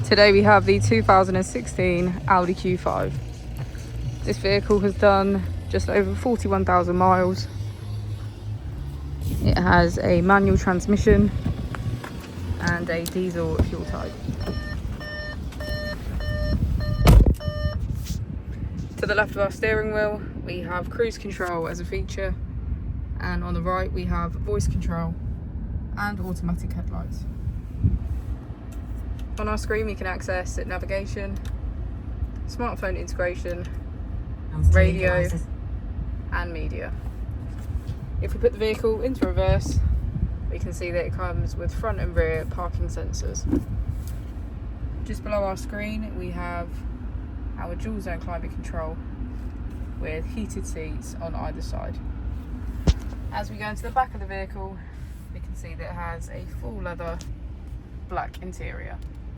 Today we have the 2016 Audi Q5. This vehicle has done just over 41,000 miles. It has a manual transmission and a diesel fuel type. To the left of our steering wheel we have cruise control as a feature, and on the right we have voice control and automatic headlights. On our screen we can access navigation, smartphone integration, radio and media. If we put the vehicle into reverse, we can see that it comes with front and rear parking sensors. Just below our screen we have our dual zone climate control with heated seats on either side. As we go into the back of the vehicle, we can see that it has a full leather black interior.